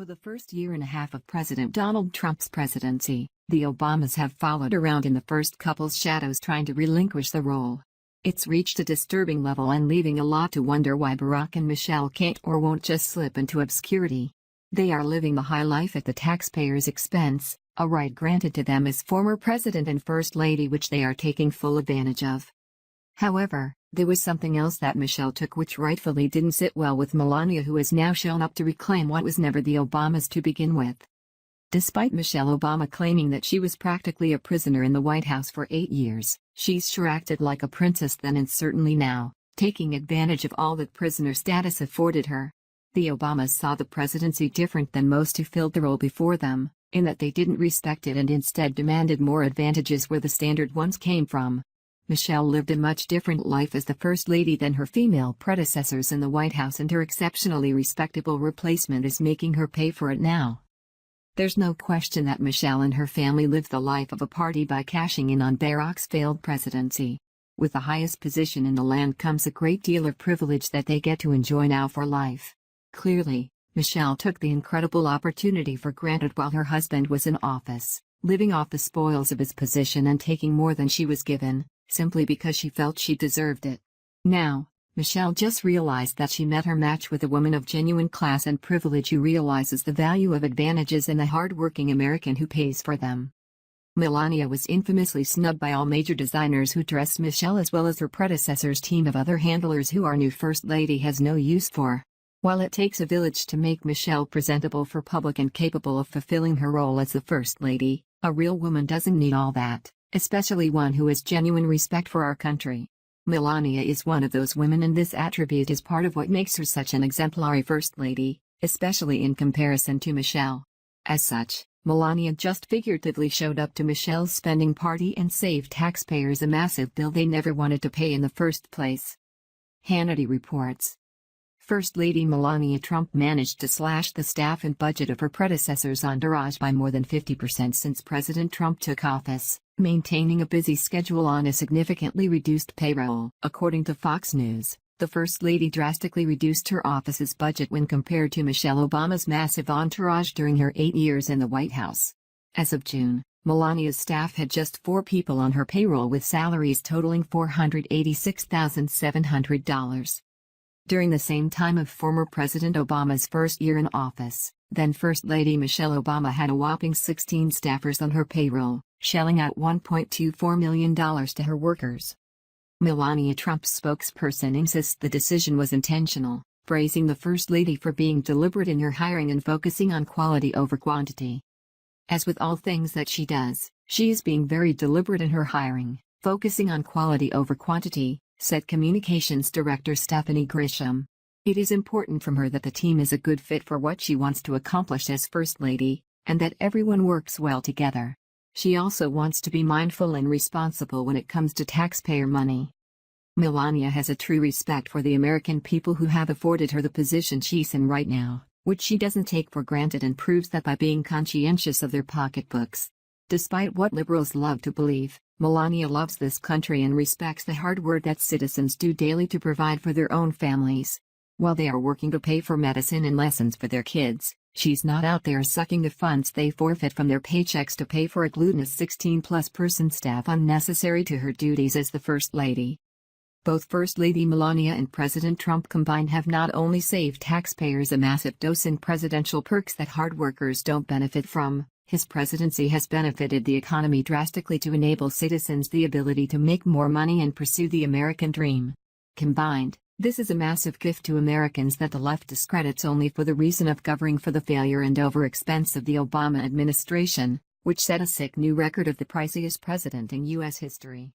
the first year and a half of President Donald Trump's presidency, the Obamas have followed around in the first couple's shadows trying to relinquish the role. It's reached a disturbing level and leaving a lot to wonder why Barack and Michelle can't or won't just slip into obscurity. They are living the high life at the taxpayers' expense, a right granted to them as former president and first lady which they are taking full advantage of. However, there was something else that Michelle took which rightfully didn't sit well with Melania, who has now shown up to reclaim what was never the Obamas to begin with. Despite Michelle Obama claiming that she was practically a prisoner in the White House for 8 years, she's sure acted like a princess then and certainly now, taking advantage of all that prisoner status afforded her. The Obamas saw the presidency different than most who filled the role before them, in that they didn't respect it and instead demanded more advantages where the standard ones came from. Michelle lived a much different life as the First Lady than her female predecessors in the White House, and her exceptionally respectable replacement is making her pay for it now. There's no question that Michelle and her family lived the life of a party by cashing in on Barack's failed presidency. With the highest position in the land comes a great deal of privilege that they get to enjoy now for life. Clearly, Michelle took the incredible opportunity for granted while her husband was in office, living off the spoils of his position and taking more than she was given, simply because she felt she deserved it. Now, Michelle just realized that she met her match with a woman of genuine class and privilege who realizes the value of advantages and the hard-working American who pays for them. Melania was infamously snubbed by all major designers who dressed Michelle, as well as her predecessor's team of other handlers who our new First Lady has no use for. While it takes a village to make Michelle presentable for public and capable of fulfilling her role as the First Lady, a real woman doesn't need all that, especially one who has genuine respect for our country. Melania is one of those women, and this attribute is part of what makes her such an exemplary First Lady, especially in comparison to Michelle. As such, Melania just figuratively showed up to Michelle's spending party and saved taxpayers a massive bill they never wanted to pay in the first place. Hannity reports. First Lady Melania Trump managed to slash the staff and budget of her predecessor's entourage by more than 50% since President Trump took office, maintaining a busy schedule on a significantly reduced payroll. According to Fox News, the First Lady drastically reduced her office's budget when compared to Michelle Obama's massive entourage during her 8 years in the White House. As of June, Melania's staff had just 4 people on her payroll, with salaries totaling $486,700. During the same time of former President Obama's first year in office, then First Lady Michelle Obama had a whopping 16 staffers on her payroll, shelling out $1.24 million to her workers. Melania Trump's spokesperson insists the decision was intentional, praising the First Lady for being deliberate in her hiring and focusing on quality over quantity. As with all things that she does, she is being very deliberate in her hiring, focusing on quality over quantity, said Communications Director Stephanie Grisham. It is important from her that the team is a good fit for what she wants to accomplish as First Lady, and that everyone works well together. She also wants to be mindful and responsible when it comes to taxpayer money. Melania has a true respect for the American people who have afforded her the position she's in right now, which she doesn't take for granted, and proves that by being conscientious of their pocketbooks. Despite what liberals love to believe, Melania loves this country and respects the hard work that citizens do daily to provide for their own families. While they are working to pay for medicine and lessons for their kids, she's not out there sucking the funds they forfeit from their paychecks to pay for a glutinous 16-plus person staff unnecessary to her duties as the First Lady. Both First Lady Melania and President Trump combined have not only saved taxpayers a massive dose in presidential perks that hard workers don't benefit from, his presidency has benefited the economy drastically to enable citizens the ability to make more money and pursue the American dream. Combined, this is a massive gift to Americans that the left discredits only for the reason of covering for the failure and overexpense of the Obama administration, which set a sick new record of the priciest president in U.S. history.